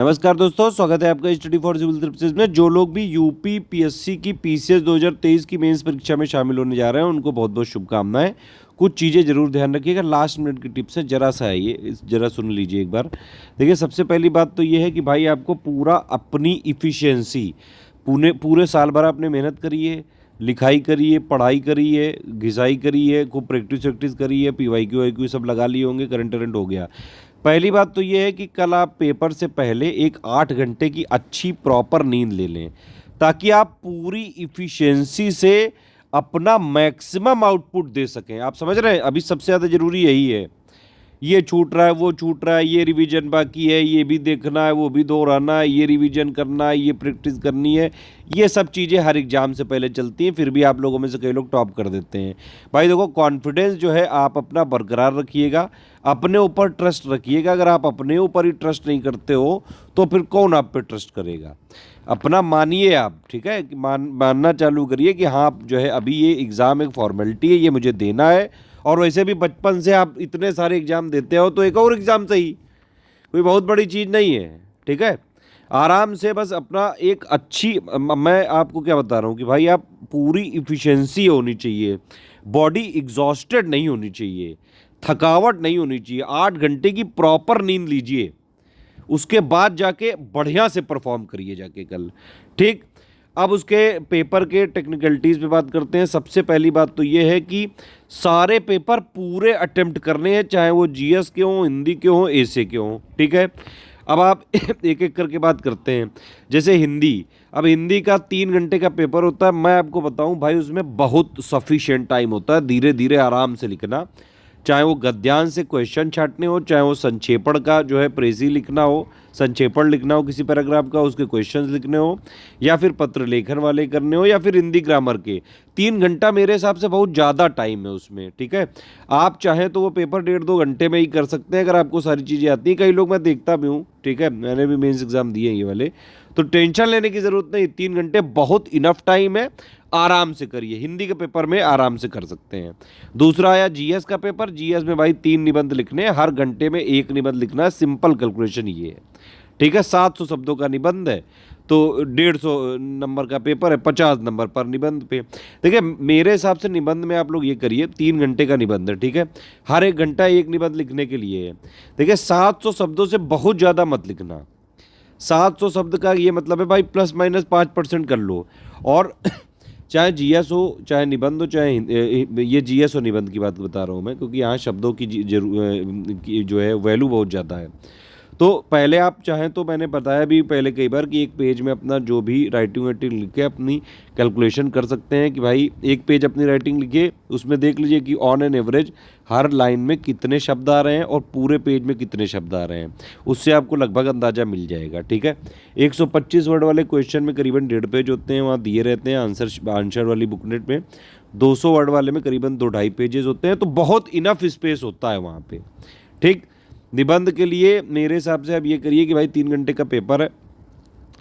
नमस्कार दोस्तों, स्वागत है आपका स्टडी फॉर सिविल सर्विसेज में। जो लोग भी यूपी पीएससी की पीसीएस 2023 की मेंस परीक्षा में शामिल होने जा रहे हैं उनको बहुत बहुत शुभकामनाएं। कुछ चीज़ें जरूर ध्यान रखिएगा, लास्ट मिनट की टिप्स है, जरा सा है ये, जरा सुन लीजिए एक बार। देखिए, सबसे पहली बात तो ये है कि भाई आपको पूरा अपनी इफ़िशियंसी पूरे साल भर आपने मेहनत करी है, लिखाई करी है, पढ़ाई करी है, घिसाई करी है, खूब प्रैक्टिस वैक्टिस करी है, पीवाईक्यू वाईक्यू सब लगा लिए होंगे, करंट वरेंट हो गया। पहली बात तो ये है कि कल आप पेपर से पहले एक 8 घंटे की अच्छी प्रॉपर नींद ले लें, ताकि आप पूरी इफ़िशियंसी से अपना मैक्सिमम आउटपुट दे सकें। आप समझ रहे हैं, अभी सबसे ज़्यादा ज़रूरी यही है। ये छूट रहा है, वो छूट रहा है, ये रिवीजन बाकी है, ये भी देखना है, वो भी दोहराना है, ये रिवीजन करना है, ये प्रैक्टिस करनी है। ये सब चीज़ें हर एग्ज़ाम से पहले चलती हैं, फिर भी आप लोगों में से कई लोग टॉप कर देते हैं। भाई देखो, कॉन्फिडेंस जो है आप अपना बरकरार रखिएगा, अपने ऊपर ट्रस्ट रखिएगा। अगर आप अपने ऊपर ही ट्रस्ट नहीं करते हो तो फिर कौन आप पे ट्रस्ट करेगा। अपना मानिए आप, ठीक है, कि मानना चालू करिए कि हाँ जो है अभी ये एग्ज़ाम एक फॉर्मेलिटी है, ये मुझे देना है। और वैसे भी बचपन से आप इतने सारे एग्ज़ाम देते हो तो एक और एग्ज़ाम सही, कोई बहुत बड़ी चीज़ नहीं है, ठीक है। आराम से बस अपना एक अच्छी मैं आपको क्या बता रहा हूँ कि भाई आप पूरी इफ़िशियंसी होनी चाहिए, बॉडी एग्जॉस्टेड नहीं होनी चाहिए, थकावट नहीं होनी चाहिए। 8 घंटे की प्रॉपर नींद लीजिए, उसके बाद जाके बढ़िया से परफॉर्म करिए जाके कल, ठीक। अब उसके पेपर के टेक्निकलिटीज़ पे बात करते हैं। सबसे पहली बात तो ये है कि सारे पेपर पूरे अटेम्प्ट करने हैं, चाहे वो जीएस के हों, हिंदी के हों, एसे के हों, ठीक है। अब आप एक एक करके बात करते हैं। जैसे हिंदी, अब हिंदी का 3 घंटे का पेपर होता है। मैं आपको बताऊं भाई, उसमें बहुत सफिशिएंट टाइम होता है, धीरे धीरे आराम से लिखना। चाहे वो गद्यांश से क्वेश्चन छांटने हो, चाहे वो संक्षेपण का जो है प्रेसी लिखना हो, संक्षेपण लिखना हो किसी पैराग्राफ का, उसके क्वेश्चंस लिखने हो, या फिर पत्र लेखन वाले करने हो, या फिर हिंदी ग्रामर के। 3 घंटा मेरे हिसाब से बहुत ज़्यादा टाइम है उसमें, ठीक है। आप चाहें तो वो पेपर 1.5-2 घंटे में ही कर सकते हैं, अगर आपको सारी चीज़ें आती हैं। कई लोग मैं देखता भी हूँ, ठीक है, मैंने भी मेंस एग्जाम दिए हैं ये वाले, तो टेंशन लेने की ज़रूरत नहीं। 3 घंटे बहुत इनफ टाइम है, आराम से करिए। हिंदी के पेपर में आराम से कर सकते हैं। दूसरा आया जीएस का पेपर। जीएस में भाई 3 निबंध लिखने हैं, हर घंटे में 1 निबंध लिखना है। सिंपल कैलकुलेशन ये है, ठीक है। 700 शब्दों का निबंध है तो 150 नंबर का पेपर है, 50 नंबर पर निबंध पे। देखिए, मेरे हिसाब से निबंध में आप लोग ये करिए, 3 घंटे का निबंध है, ठीक है, हर 1 घंटा 1 निबंध लिखने के लिए है। देखिए, 700 शब्दों से बहुत ज़्यादा मत लिखना। 700 शब्द का ये मतलब है भाई ±5% कर लो। और चाहे जीएस हो, चाहे निबंध हो, चाहे ये जीएस और निबंध की बात बता रहा हूँ मैं, क्योंकि यहाँ शब्दों की जो है वैल्यू बहुत ज़्यादा है। तो पहले आप चाहें तो मैंने बताया भी पहले कई बार कि एक पेज में अपना जो भी राइटिंग वाइटिंग लिख के अपनी कैलकुलेशन कर सकते हैं कि भाई एक पेज अपनी राइटिंग लिखिए, उसमें देख लीजिए कि on an average her line में कितने शब्द आ रहे हैं और पूरे पेज में कितने शब्द आ रहे हैं। उससे आपको लगभग अंदाज़ा मिल जाएगा, ठीक है। 125 वर्ड वाले क्वेश्चन में करीबन 1.5 पेज होते हैं, वहाँ दिए रहते हैं आंसर वाली बुकलेट में। 200 वर्ड वाले में करीबन 2-2.5 पेजेस होते हैं, तो बहुत इनफ स्पेस होता है वहाँ पे, ठीक। निबंध के लिए मेरे हिसाब से आप ये करिए कि भाई 3 घंटे का पेपर है,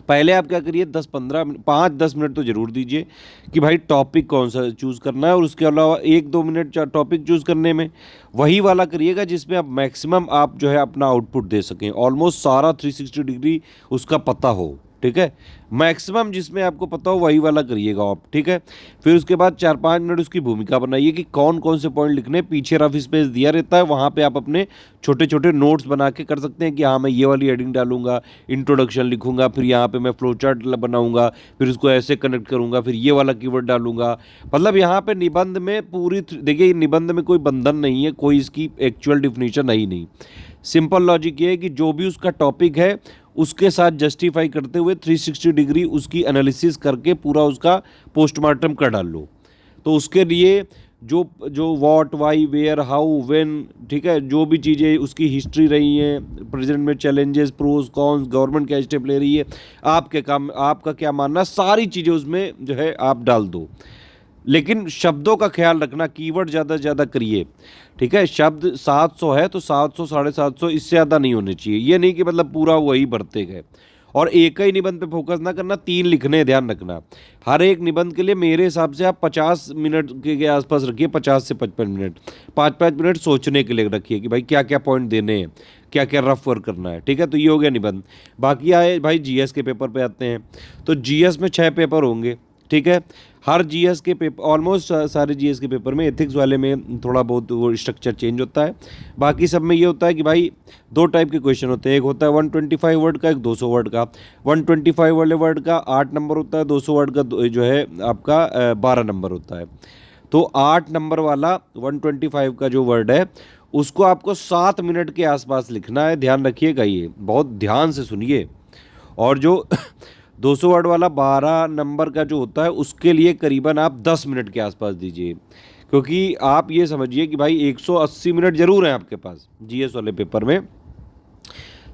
पहले आप क्या करिए, 10-15 मिनट, 5-10 मिनट तो जरूर दीजिए कि भाई टॉपिक कौन सा चूज़ करना है, और उसके अलावा 1-2 मिनट टॉपिक चूज़ करने में वही वाला करिएगा जिसमें आप मैक्सिमम आप जो है अपना आउटपुट दे सकें, ऑलमोस्ट सारा 360 डिग्री उसका पता हो, ठीक है। मैक्सिमम जिसमें आपको पता हो वही वाला करिएगा आप, ठीक है। फिर उसके बाद 4-5 मिनट उसकी भूमिका बनाइए कि कौन कौन से पॉइंट लिखने। पीछे रफ स्पेस दिया रहता है, वहाँ पे आप अपने छोटे छोटे नोट्स बना के कर सकते हैं कि हाँ मैं ये वाली हेडिंग डालूंगा, इंट्रोडक्शन लिखूंगा, फिर यहाँ पे मैं फ्लो चार्ट बनाऊंगा, फिर उसको ऐसे कनेक्ट करूंगा, फिर ये वाला कीवर्ड डालूंगा। मतलब यहाँ पे निबंध में पूरी, देखिए निबंध में कोई बंधन नहीं है, कोई इसकी एक्चुअल डिफिनीशन है ही नहीं। सिंपल लॉजिक ये है कि जो भी उसका टॉपिक है उसके साथ जस्टिफाई करते हुए 360 डिग्री उसकी एनालिसिस करके पूरा उसका पोस्टमार्टम कर डाल लो। तो उसके लिए जो जो what, why, where, how, when, ठीक है, जो भी चीज़ें उसकी हिस्ट्री रही हैं, प्रेजेंट में चैलेंजेस, प्रोज कॉन्स, गवर्नमेंट क्या स्टेप ले रही है, आपके काम, आपका क्या मानना, सारी चीज़ें उसमें जो है आप डाल दो। लेकिन शब्दों का ख्याल रखना, कीवर्ड ज़्यादा से ज़्यादा करिए, ठीक है। शब्द 700 है तो 700 750 इससे ज़्यादा नहीं होने चाहिए। ये नहीं कि मतलब पूरा वही बढ़ते गए। और एक ही निबंध पे फोकस ना करना, 3 लिखने, ध्यान रखना। हर एक निबंध के लिए मेरे हिसाब से आप 50 मिनट के आसपास रखिए, 50 से 55 मिनट, 5-5 मिनट सोचने के लिए रखिए कि भाई क्या क्या पॉइंट देने हैं, क्या क्या रफ वर्क करना है, ठीक है। तो ये हो गया निबंध। बाकी आए भाई जीएस के पेपर पे आते हैं। तो जीएस में 6 पेपर होंगे, ठीक है। हर जीएस के पेपर, ऑलमोस्ट सारे जीएस के पेपर में, एथिक्स वाले में थोड़ा बहुत वो स्ट्रक्चर चेंज होता है। बाकी सब में ये होता है कि भाई 2 टाइप के क्वेश्चन होते हैं, एक होता है 125 वर्ड का, एक 200 वर्ड का। 125 वाले वर्ड का 8 नंबर होता है, 200 वर्ड का जो है आपका 12 नंबर होता है। तो 8 नंबर वाला 125 का जो वर्ड है उसको आपको 7 मिनट के आसपास लिखना है, ध्यान रखिएगा, ये बहुत ध्यान से सुनिए। और जो 200 वर्ड वाला 12 नंबर का जो होता है उसके लिए करीबन आप 10 मिनट के आसपास दीजिए, क्योंकि आप ये समझिए कि भाई 180 मिनट जरूर हैं आपके पास जीएस वाले पेपर में।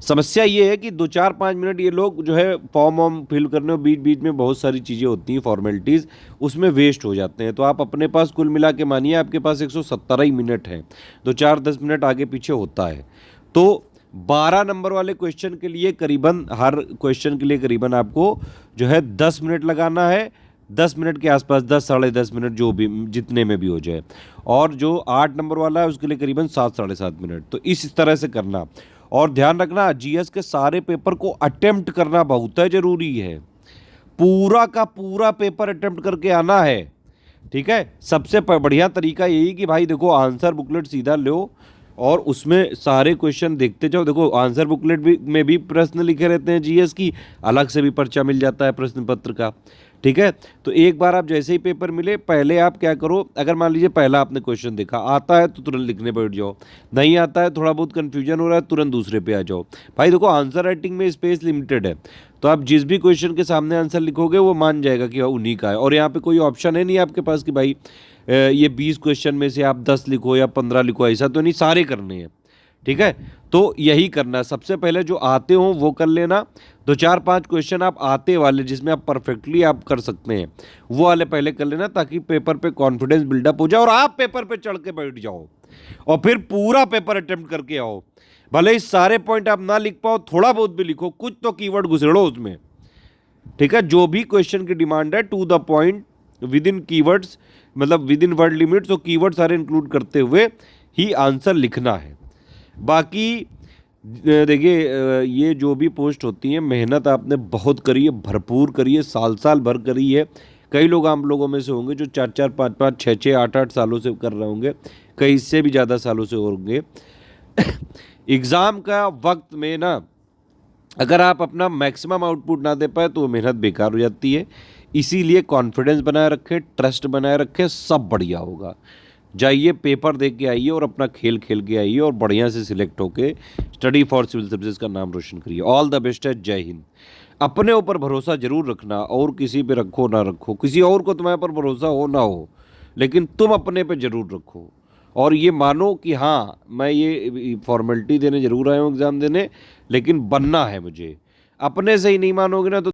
समस्या ये है कि 2-4-5 मिनट ये लोग जो है फॉर्म वॉर्म फिल करने और बीच बीच में बहुत सारी चीज़ें होती हैं फॉर्मेलिटीज़, उसमें वेस्ट हो जाते हैं। तो आप अपने पास कुल मिला के मानिए आपके पास 117 ही मिनट हैं, 2-4-10 मिनट आगे पीछे होता है। तो 12 नंबर वाले क्वेश्चन के लिए करीबन, हर क्वेश्चन के लिए करीबन आपको जो है 10 मिनट लगाना है, 10 मिनट के आसपास, 10 साढ़े 10 मिनट, जो भी जितने में भी हो जाए। और जो 8 नंबर वाला है उसके लिए करीबन 7 साढ़े 7 मिनट। तो इस तरह से करना। और ध्यान रखना जीएस के सारे पेपर को अटेम्प्ट करना बहुत है ज़रूरी है, पूरा का पूरा पेपर अटेम्प्ट करके आना है, ठीक है। सबसे बढ़िया तरीका यही कि भाई देखो आंसर बुकलेट सीधा लो और उसमें सारे क्वेश्चन देखते जाओ। देखो आंसर बुकलेट भी में भी प्रश्न लिखे रहते हैं जीएस की, अलग से भी पर्चा मिल जाता है प्रश्न पत्र का, ठीक है। तो एक बार आप जैसे ही पेपर मिले, पहले आप क्या करो, अगर मान लीजिए पहला आपने क्वेश्चन देखा, आता है तो तुरंत लिखने बैठ जाओ, नहीं आता है थोड़ा बहुत कन्फ्यूजन हो रहा है तुरंत दूसरे पे आ जाओ। भाई देखो आंसर राइटिंग में स्पेस लिमिटेड है, तो आप जिस भी क्वेश्चन के सामने आंसर लिखोगे वो मान जाएगा कि उन्हीं का है। और यहाँ पे कोई ऑप्शन है नहीं आपके पास कि भाई ये 20 क्वेश्चन में से आप 10 लिखो या 15 लिखो, ऐसा तो नहीं, सारे करने हैं, ठीक है। तो यही करना है, सबसे पहले जो आते हो वो कर लेना। 2-4-5 क्वेश्चन आप आते वाले जिसमें आप परफेक्टली आप कर सकते हैं वो वाले पहले कर लेना, ताकि पेपर पे कॉन्फिडेंस बिल्डअप हो जाए और आप पेपर पे चढ़ के बैठ जाओ और फिर पूरा पेपर अटेम्प्ट करके आओ। भले ही सारे पॉइंट आप ना लिख पाओ, थोड़ा बहुत भी लिखो, कुछ तो कीवर्ड घुसेड़ो उसमें, ठीक है। जो भी क्वेश्चन की डिमांड है to the point, within keywords, मतलब विद इन वर्ड लिमिट्स, और कीवर्ड सारे इंक्लूड करते हुए ही आंसर लिखना है। बाकी देखिए ये जो भी पोस्ट होती हैं, मेहनत आपने बहुत करी है, भरपूर करी है, साल साल भर करी है। कई लोग आम लोगों में से होंगे जो 4-4, 5-5, 6-6, 8-8 सालों से कर रहे होंगे, कई इससे भी ज़्यादा सालों से होंगे। एग्ज़ाम का वक्त में ना अगर आप अपना मैक्सिमम आउटपुट ना दे पाए तो वो मेहनत बेकार हो जाती है। इसीलिए कॉन्फिडेंस बनाए रखें, ट्रस्ट बनाए रखें, सब बढ़िया होगा। जाइए पेपर दे के आइए और अपना खेल खेल के आइए और बढ़िया से सिलेक्ट होके स्टडी फॉर सिविल सर्विसेज का नाम रोशन करिए। ऑल द बेस्ट है, जय हिंद। अपने ऊपर भरोसा जरूर रखना, और किसी पे रखो ना रखो, किसी और को तुम्हारे पर भरोसा हो ना हो, लेकिन तुम अपने पे जरूर रखो। और ये मानो कि हाँ मैं ये फॉर्मेलिटी देने जरूर आया हूँ एग्ज़ाम देने, लेकिन बनना है मुझे। अपने से ही नहीं मानोगे ना तो